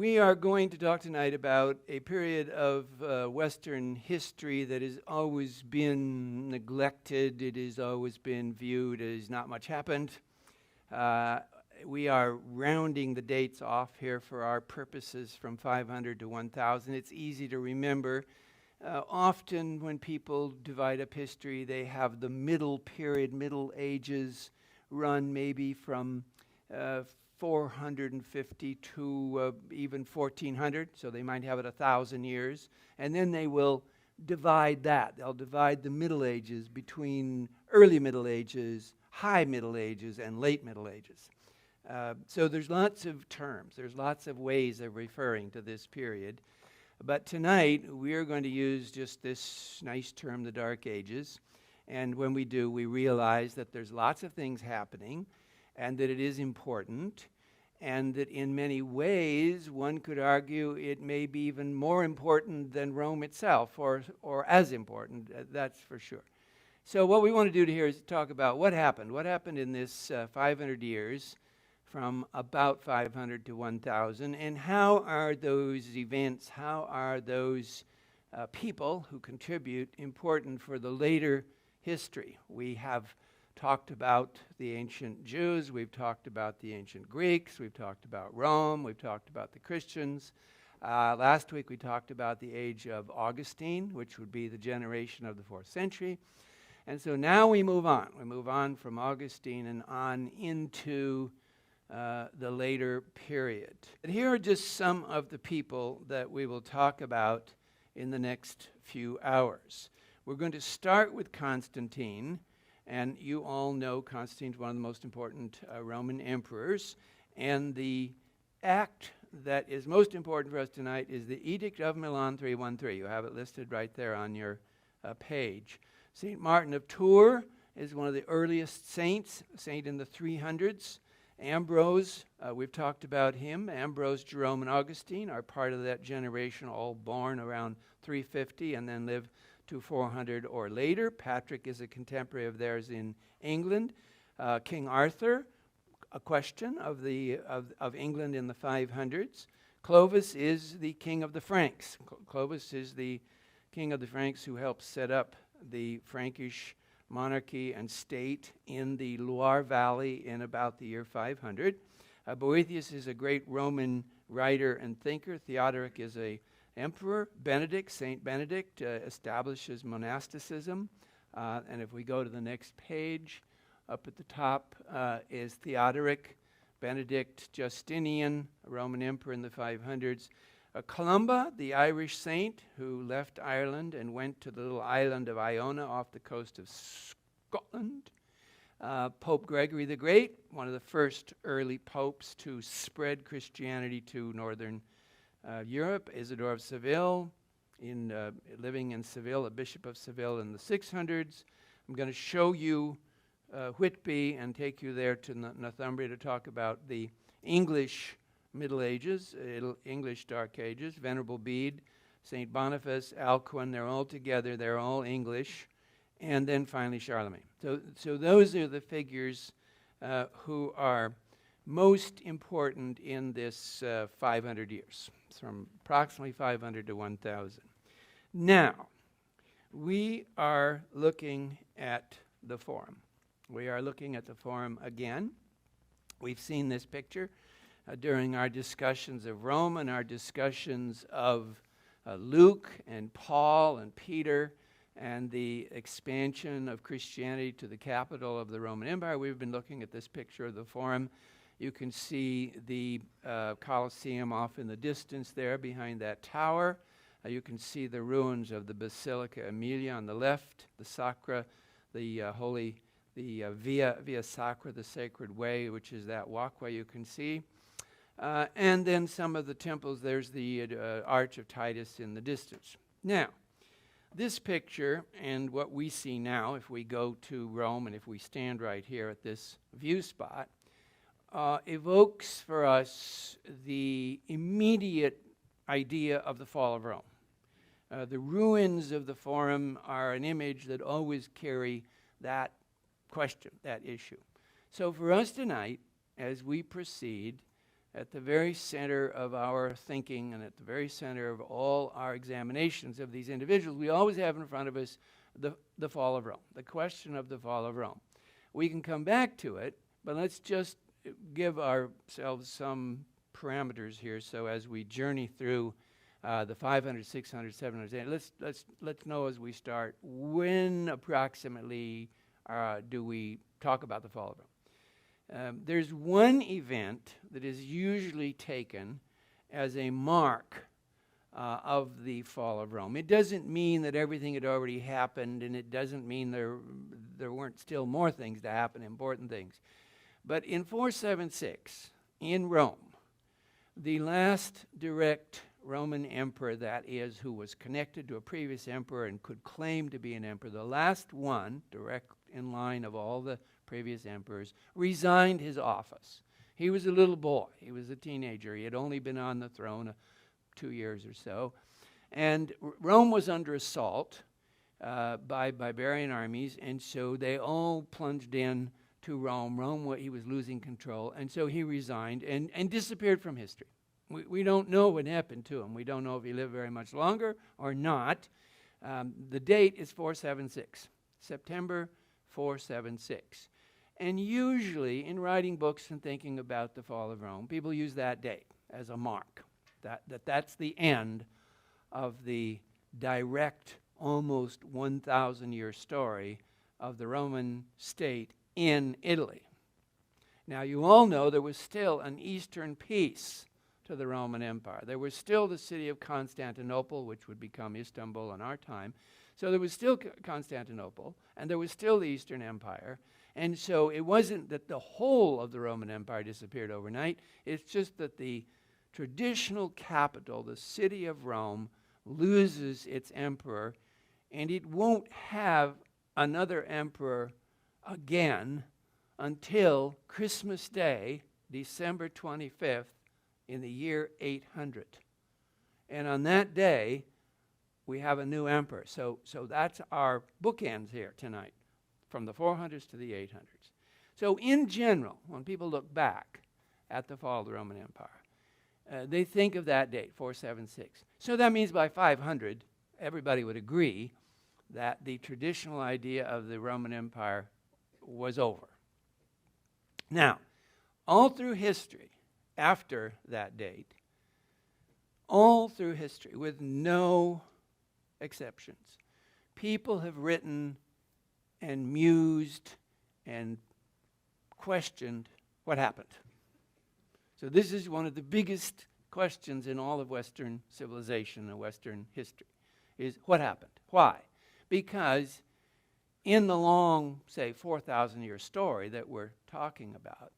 We are going to talk tonight about a period of Western history that has always been neglected. It has always been viewed as not much happened. We are rounding the dates off here for our purposes from 500 to 1000. It's easy to remember. Often when people divide up history, they have the middle period, Middle Ages, run maybe from 450 to even 1400, so they might have it 1,000 years, and then they will divide that. They'll divide the Middle Ages between early Middle Ages, high Middle Ages, and late Middle Ages. So there's lots of terms, there's lots of ways of referring to this period, but tonight we are going to use just this nice term, the Dark Ages, and when we do, we realize that there's lots of things happening, and that it is important, and that in many ways, one could argue it may be even more important than Rome itself, or as important, that's for sure. So what we want to do here is talk about what happened in this 500 years, from about 500 to 1000, and how are those events, how are those people who contribute important for the later history. We have talked about the ancient Jews, we've talked about the ancient Greeks, we've talked about Rome, we've talked about the Christians. Last week we talked about the age of Augustine, which would be the generation of the 4th century. And so now we move on. We move on from Augustine and on into the later period. And here are just some of the people that we will talk about in the next few hours. We're going to start with Constantine. And you all know Constantine's one of the most important Roman emperors. And the act that is most important for us tonight is the Edict of Milan 313. You have it listed right there on your page. St. Martin of Tours is one of the earliest saints, saint in the 300s. Ambrose, we've talked about him. Ambrose, Jerome, and Augustine are part of that generation, all born around 350 and then live to 400 or later. Patrick is a contemporary of theirs in England. King Arthur, a question of England in the 500s. Clovis is the king of the Franks. Clovis is the king of the Franks who helped set up the Frankish monarchy and state in the Loire Valley in about the year 500. Boethius is a great Roman writer and thinker. Theodoric is a emperor. Benedict, Saint Benedict, establishes monasticism. And if we go to the next page, up at the top is Theodoric, Benedict, Justinian, a Roman emperor in the 500s. Columba, the Irish saint who left Ireland and went to the little island of Iona off the coast of Scotland. Pope Gregory the Great, one of the first early popes to spread Christianity to northern Europe. Isidore of Seville, living in Seville, a bishop of Seville in the 600s. I'm going to show you Whitby and take you there to Northumbria to talk about the English Middle Ages, English Dark Ages. Venerable Bede, St. Boniface, Alcuin, they're all together, they're all English. And then finally Charlemagne. So those are the figures who are most important in this 500 years, from approximately 500 to 1000. Now, we are looking at the Forum. We are looking at the Forum again. We've seen this picture during our discussions of Rome and our discussions of Luke and Paul and Peter and the expansion of Christianity to the capital of the Roman Empire. We've been looking at this picture of the Forum. You can see the Colosseum off in the distance there behind that tower. You can see the ruins of the Basilica Aemilia on the left, the Sacra, the Via Sacra, the Sacred Way, which is that walkway you can see. And then some of the temples. There's the Arch of Titus in the distance. Now, this picture and what we see now, if we go to Rome and if we stand right here at this view spot, evokes for us the immediate idea of the fall of Rome. The ruins of the Forum are an image that always carry that question, that issue. So for us tonight, as we proceed, at the very center of our thinking and at the very center of all our examinations of these individuals, we always have in front of us the fall of Rome, the question of the fall of Rome. We can come back to it, but let's just give ourselves some parameters here. So as we journey through the 500, 600, 700, 800, let's know as we start, when approximately do we talk about the fall of Rome? There's one event that is usually taken as a mark of the fall of Rome. It doesn't mean that everything had already happened, and it doesn't mean there weren't still more things to happen, important things. But in 476, in Rome, the last direct Roman emperor, that is, who was connected to a previous emperor and could claim to be an emperor, the last one, direct in line of all the previous emperors, resigned his office. He was a little boy. He was a teenager. He had only been on the throne 2 years or so. And Rome was under assault by barbarian armies, and so they all plunged in to Rome. He was losing control, and so he resigned and disappeared from history. We don't know what happened to him. We don't know if he lived very much longer or not. The date is 476, September 476. And usually in writing books and thinking about the fall of Rome, people use that date as a mark, that's the end of the direct, almost 1,000-year story of the Roman state in Italy. Now, you all know there was still an eastern piece to the Roman Empire. There was still the city of Constantinople, which would become Istanbul in our time. So there was still Constantinople, and there was still the Eastern Empire. And so it wasn't that the whole of the Roman Empire disappeared overnight. It's just that the traditional capital, the city of Rome, loses its emperor, and it won't have another emperor again until Christmas Day, December 25th, in the year 800. And on that day, we have a new emperor. So that's our bookends here tonight, from the 400s to the 800s. So in general, when people look back at the fall of the Roman Empire, they think of that date, 476. So that means by 500, everybody would agree that the traditional idea of the Roman Empire was over. Now, all through history, after that date, all through history, with no exceptions, people have written and mused and questioned what happened. So this is one of the biggest questions in all of Western civilization and Western history, is what happened? Why? Because in the long, say, 4,000-year story that we're talking about,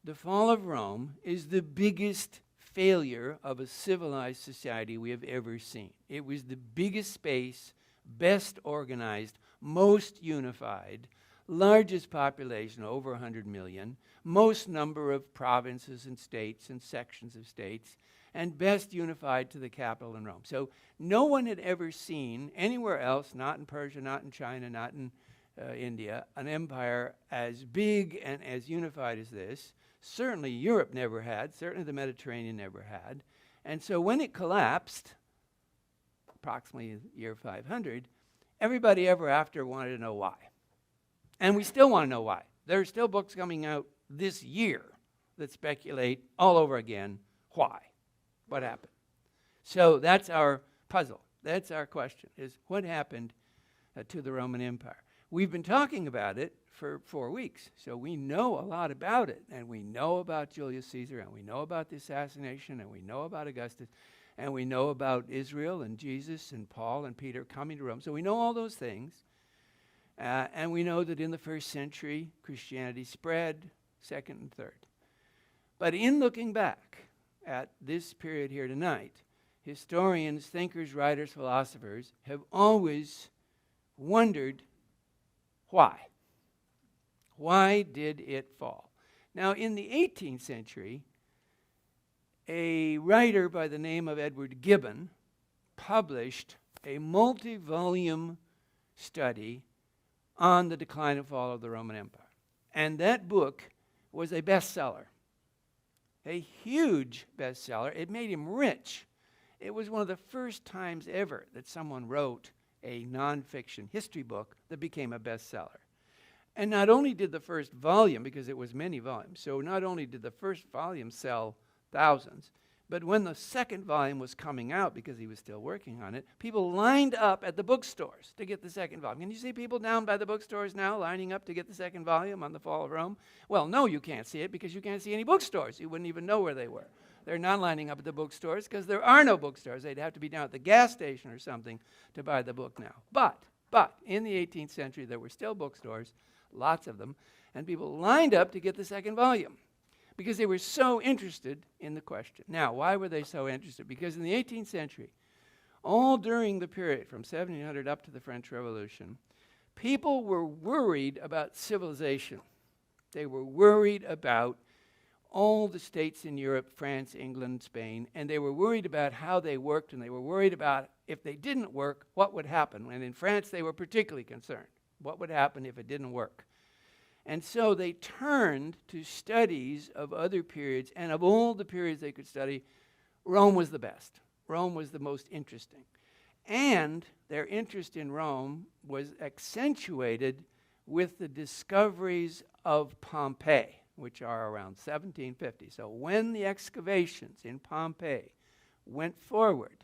the fall of Rome is the biggest failure of a civilized society we have ever seen. It was the biggest space, best organized, most unified, largest population, over 100 million, most number of provinces and states and sections of states, and best unified to the capital in Rome. So no one had ever seen anywhere else, not in Persia, not in China, not in India, an empire as big and as unified as this. Certainly Europe never had, certainly the Mediterranean never had. And so when it collapsed, approximately year 500, everybody ever after wanted to know why. And we still want to know why. There are still books coming out this year that speculate all over again why, what happened. So that's our puzzle. That's our question, is what happened to the Roman Empire? We've been talking about it for 4 weeks, so we know a lot about it, and we know about Julius Caesar, and we know about the assassination, and we know about Augustus, and we know about Israel and Jesus and Paul and Peter coming to Rome. So we know all those things, and we know that in the first century, Christianity spread, second and third. But in looking back at this period here tonight, historians, thinkers, writers, philosophers have always wondered why. Why did it fall? Now, in the 18th century, a writer by the name of Edward Gibbon published a multi-volume study on the decline and fall of the Roman Empire. And that book was a bestseller. a huge bestseller. It made him rich. It was one of the first times ever that someone wrote a nonfiction history book that became a bestseller. And not only did the first volume, because it was many volumes, so not only did the first volume sell thousands, but when the second volume was coming out, because he was still working on it, people lined up at the bookstores to get the second volume. Can you see people down by the bookstores now lining up to get the second volume on the Fall of Rome? Well, no, you can't see it because you can't see any bookstores. You wouldn't even know where they were. They're not lining up at the bookstores because there are no bookstores. They'd have to be down at the gas station or something to buy the book now. But in the 18th century, there were still bookstores, lots of them, and people lined up to get the second volume because they were so interested in the question. Now, why were they so interested? Because in the 18th century, all during the period from 1700 up to the French Revolution, people were worried about civilization. They were worried about all the states in Europe, France, England, Spain, and they were worried about how they worked, and they were worried about if they didn't work, what would happen. And in France, they were particularly concerned. What would happen if it didn't work? And so they turned to studies of other periods, and of all the periods they could study, Rome was the best. Rome was the most interesting. And their interest in Rome was accentuated with the discoveries of Pompeii, which are around 1750. So when the excavations in Pompeii went forward,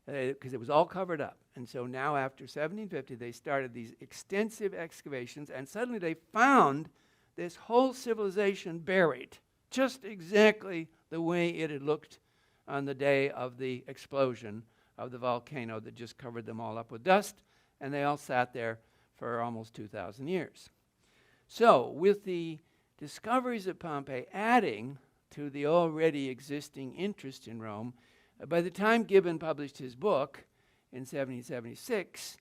because it was all covered up, and so now after 1750, they started these extensive excavations, and suddenly they found this whole civilization buried, just exactly the way it had looked on the day of the explosion of the volcano that just covered them all up with dust, and they all sat there for almost 2,000 years. So with the discoveries at Pompeii adding to the already existing interest in Rome, by the time Gibbon published his book in 1776,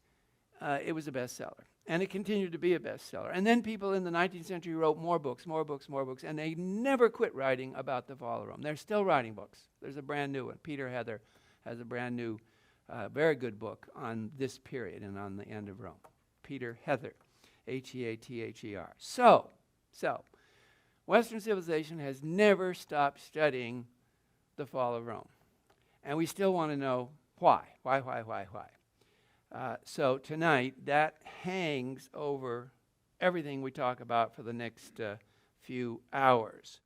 it was a bestseller. And it continued to be a bestseller. And then people in the 19th century wrote more books, and they never quit writing about the fall of Rome. They're still writing books. There's a brand new one. Peter Heather has a brand new, very good book on this period and on the end of Rome. Peter Heather, Heather. So, Western civilization has never stopped studying the fall of Rome. And we still want to know why. So tonight, that hangs over everything we talk about for the next few hours.